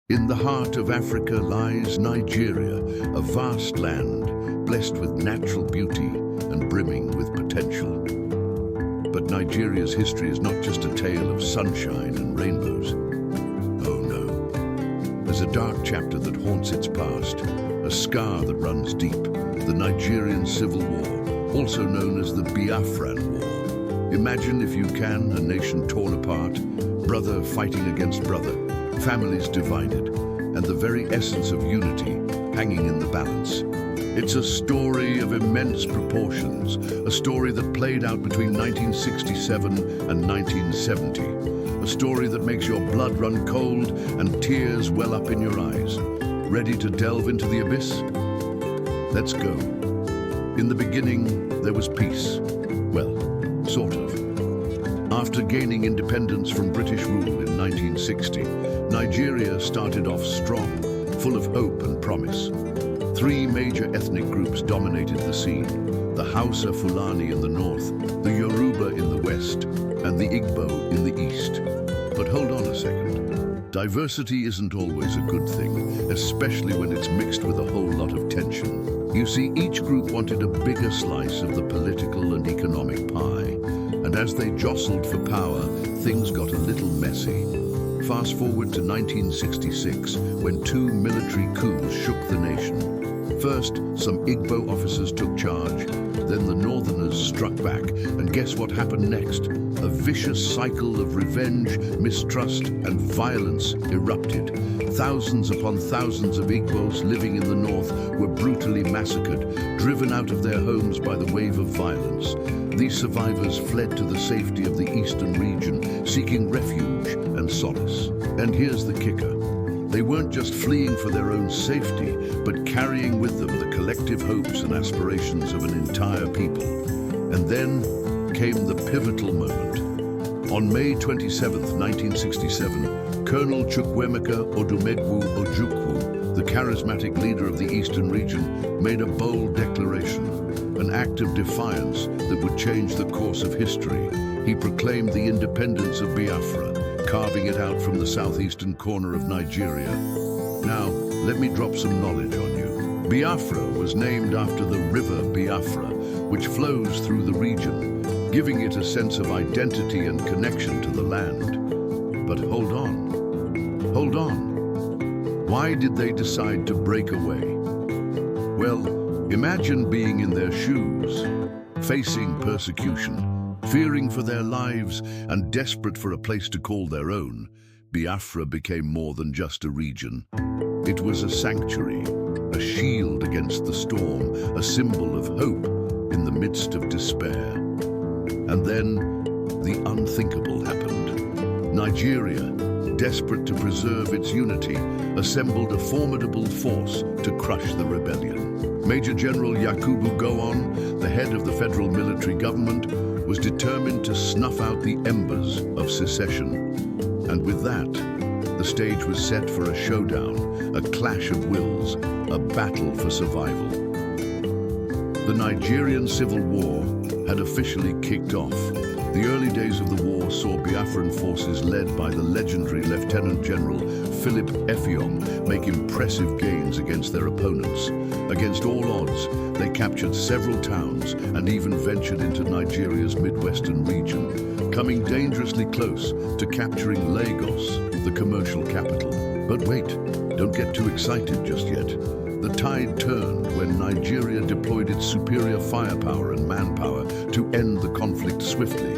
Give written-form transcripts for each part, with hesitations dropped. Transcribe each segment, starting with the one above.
In the heart of Africa lies Nigeria, a vast land blessed with natural beauty and brimming with potential. But Nigeria's history is not just a tale of sunshine and rainbows. Oh no. There's a dark chapter that haunts its past, a scar that runs deep, the Nigerian Civil War, also known as the Biafran War. Imagine, if you can, a nation torn apart, brother fighting against brother, families divided, and the very essence of unity hanging in the balance. It's a story of immense proportions, a story that played out between 1967 and 1970, a story that makes your blood run cold and tears well up in your eyes. Ready to delve into the abyss? Let's go. In the beginning, there was peace. Well, sort of. After gaining independence from British rule in 1960, Nigeria started off strong, full of hope and promise. Three major ethnic groups dominated the scene: the Hausa Fulani in the north, the Yoruba in the west, and the Igbo in the east. But hold on a second. Diversity isn't always a good thing, especially when it's mixed with a whole lot of tension. You see, each group wanted a bigger slice of the political and economic pie, and as they jostled for power, things got a little messy. Fast forward to 1966, when two military coups shook the nation. First, some Igbo officers took charge, then the Northerners struck back, and guess what happened next? A vicious cycle of revenge, mistrust, and violence erupted. Thousands upon thousands of Igbos living in the north were brutally massacred, driven out of their homes by the wave of violence. These survivors fled to the safety of the eastern region, seeking refuge and solace. And here's the kicker. They weren't just fleeing for their own safety, but carrying with them the collective hopes and aspirations of an entire people. And then came the pivotal moment. On May 27, 1967, Colonel Chukwuemeka Odumegwu Ojukwu, the charismatic leader of the eastern region, made a bold declaration, an act of defiance that would change the course of history. He proclaimed the independence of Biafra, carving it out from the southeastern corner of Nigeria. Now, let me drop some knowledge on you. Biafra was named after the river Biafra, which flows through the region, giving it a sense of identity and connection to the land. But hold on. Why did they decide to break away? Well, imagine being in their shoes, facing persecution, fearing for their lives, and desperate for a place to call their own. Biafra became more than just a region. It was a sanctuary, a shield against the storm, a symbol of hope in the midst of despair. And then, the unthinkable happened. Nigeria, desperate to preserve its unity, assembled a formidable force to crush the rebellion. Major General Yakubu Gowon, the head of the federal military government, was determined to snuff out the embers of secession. And with that, the stage was set for a showdown, a clash of wills, a battle for survival. The Nigerian Civil War had officially kicked off. The early days of the war saw Biafran forces led by the legendary Lieutenant General Philip Effiong make impressive gains against their opponents. Against all odds, they captured several towns and even ventured into Nigeria's Midwestern region, coming dangerously close to capturing Lagos, the commercial capital. But wait, don't get too excited just yet. The tide turned when Nigeria deployed its superior firepower and manpower to end the conflict swiftly.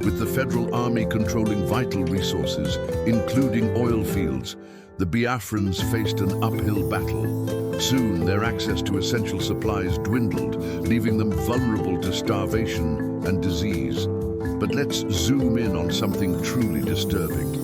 With the federal army controlling vital resources, including oil fields, the Biafrans faced an uphill battle. Soon, their access to essential supplies dwindled, leaving them vulnerable to starvation and disease. But let's zoom in on something truly disturbing.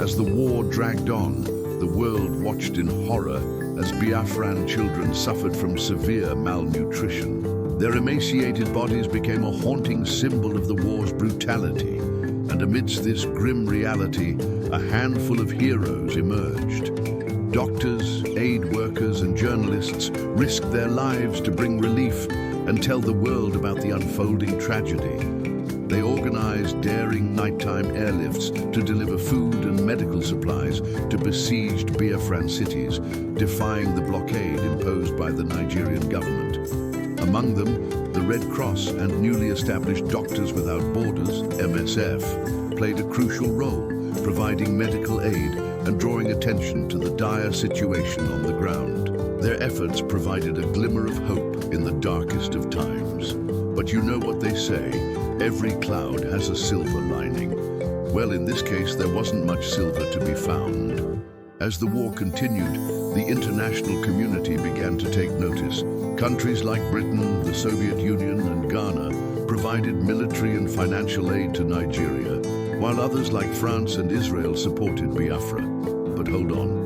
As the war dragged on, the world watched in horror as Biafran children suffered from severe malnutrition. Their emaciated bodies became a haunting symbol of the war's brutality. And amidst this grim reality, a handful of heroes emerged. Doctors, aid workers, and journalists risked their lives to bring relief and tell the world about the unfolding tragedy. They organized organized daring nighttime airlifts to deliver food and medical supplies to besieged Biafran cities, defying the blockade imposed by the Nigerian government. Among them, the Red Cross and newly established Doctors Without Borders, MSF, played a crucial role, providing medical aid and drawing attention to the dire situation on the ground. Their efforts provided a glimmer of hope in the darkest of times. But you know what they say, every cloud has a silver lining. Well, in this case, there wasn't much silver to be found. As the war continued, the international community began to take notice. Countries like Britain, the Soviet Union, and Ghana provided military and financial aid to Nigeria, while others like France and Israel supported Biafra. But hold on.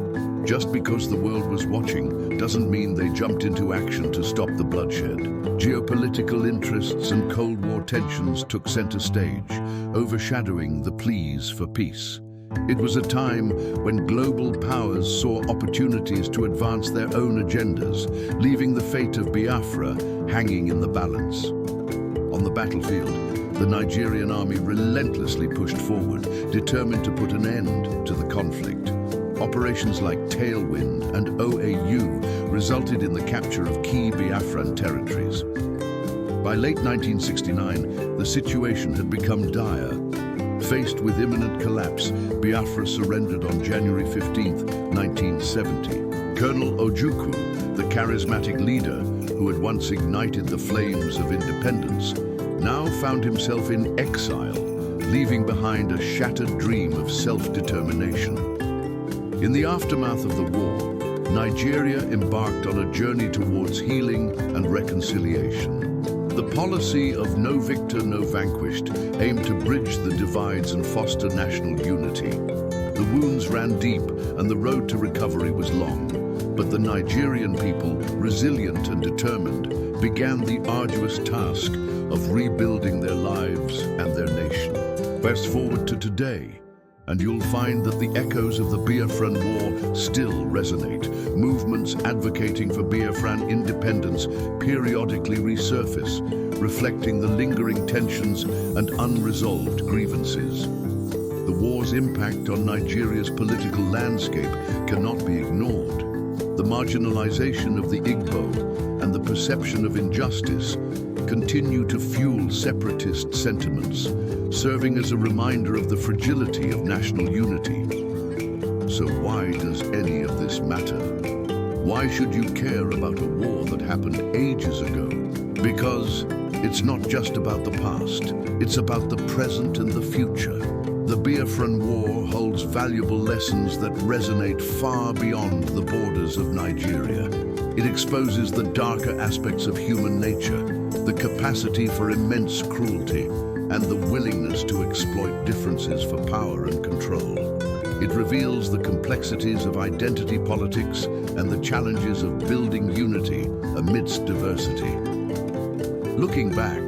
Just because the world was watching doesn't mean they jumped into action to stop the bloodshed. Geopolitical interests and Cold War tensions took center stage, overshadowing the pleas for peace. It was a time when global powers saw opportunities to advance their own agendas, leaving the fate of Biafra hanging in the balance. On the battlefield, the Nigerian army relentlessly pushed forward, determined to put an end to the conflict. Operations like Tailwind and OAU resulted in the capture of key Biafran territories. By late 1969, the situation had become dire. Faced with imminent collapse, Biafra surrendered on January 15, 1970. Colonel Ojukwu, the charismatic leader who had once ignited the flames of independence, now found himself in exile, leaving behind a shattered dream of self-determination. In the aftermath of the war, Nigeria embarked on a journey towards healing and reconciliation. The policy of no victor, no vanquished aimed to bridge the divides and foster national unity. The wounds ran deep and the road to recovery was long, but the Nigerian people, resilient and determined, began the arduous task of rebuilding their lives and their nation. Fast forward to today, and you'll find that the echoes of the Biafran War still resonate. Movements advocating for Biafran independence periodically resurface, reflecting the lingering tensions and unresolved grievances. The war's impact on Nigeria's political landscape cannot be ignored. The marginalization of the Igbo and the perception of injustice continue to fuel separatist sentiments, serving as a reminder of the fragility of national unity. So why does any of this matter? Why should you care about a war that happened ages ago? Because it's not just about the past, it's about the present and the future. The Biafran War holds valuable lessons that resonate far beyond the borders of Nigeria. It exposes the darker aspects of human nature, the capacity for immense cruelty, and the willingness to exploit differences for power and control. It reveals the complexities of identity politics and the challenges of building unity amidst diversity. Looking back,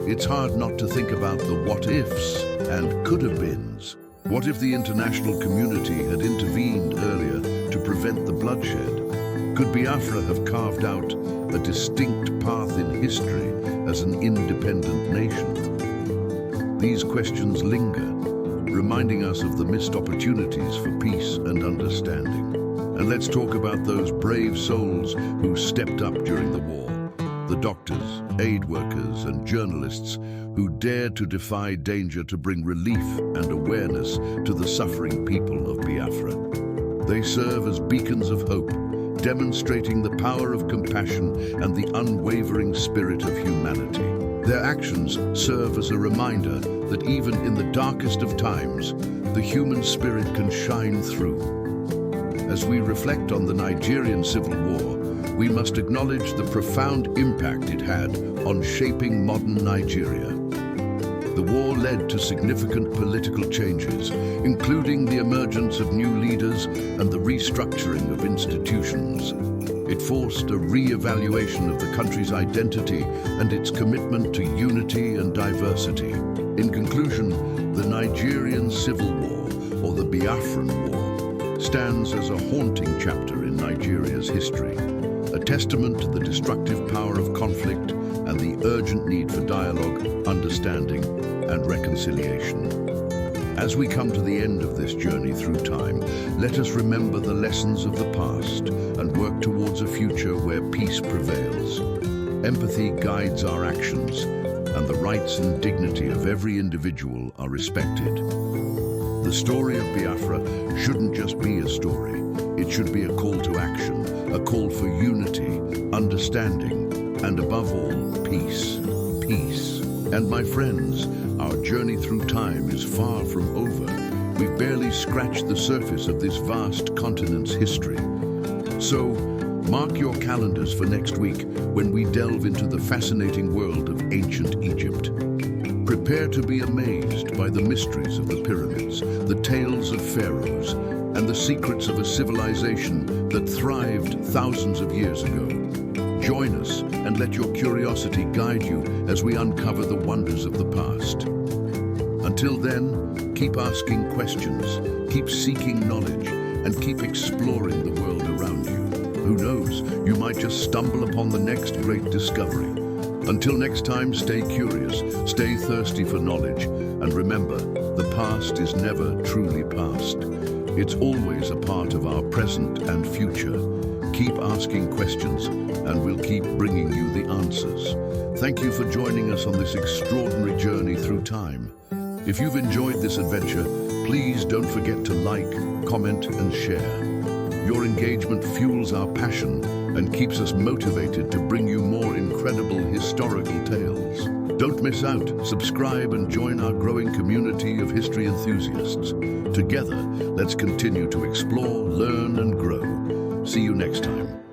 it's hard not to think about the what-ifs and could-have-beens. What if the international community had intervened earlier to prevent the bloodshed? Could Biafra have carved out a distinct path in history as an independent nation? These questions linger, reminding us of the missed opportunities for peace and understanding. And let's talk about those brave souls who stepped up during the war. The doctors, aid workers, and journalists who dared to defy danger to bring relief and awareness to the suffering people of Biafra. They serve as beacons of hope, demonstrating the power of compassion and the unwavering spirit of humanity. Their actions serve as a reminder that even in the darkest of times, the human spirit can shine through. As we reflect on the Nigerian Civil War, we must acknowledge the profound impact it had on shaping modern Nigeria. The war led to significant political changes, including the emergence of new leaders and the restructuring of institutions. It forced a re-evaluation of the country's identity and its commitment to unity and diversity. In conclusion, the Nigerian Civil War, or the Biafran War, stands as a haunting chapter in Nigeria's history, a testament to the destructive power of conflict and the urgent need for dialogue, understanding, and reconciliation. As we come to the end of this journey through time, let us remember the lessons of the past and work towards a future where peace prevails. Empathy guides our actions, and the rights and dignity of every individual are respected. The story of Biafra shouldn't just be a story. It should be a call to action, a call for unity, understanding, and above all, peace. Peace. And my friends, our journey through time is far from over. We've barely scratched the surface of this vast continent's history. So, mark your calendars for next week when we delve into the fascinating world of ancient Egypt. Prepare to be amazed by the mysteries of the pyramids, the tales of pharaohs, and the secrets of a civilization that thrived thousands of years ago. Join us and let your curiosity guide you as we uncover the wonders of the past. Until then, keep asking questions, keep seeking knowledge, and keep exploring the world around you. Who knows, you might just stumble upon the next great discovery. Until next time, stay curious, stay thirsty for knowledge, and remember, the past is never truly past. It's always a part of our present and future. Keep asking questions, and we'll keep bringing you the answers. Thank you for joining us on this extraordinary journey through time. If you've enjoyed this adventure, please don't forget to like, comment, and share. Your engagement fuels our passion and keeps us motivated to bring you more incredible historical tales. Don't miss out, subscribe and join our growing community of history enthusiasts. Together, let's continue to explore, learn and grow. See you next time.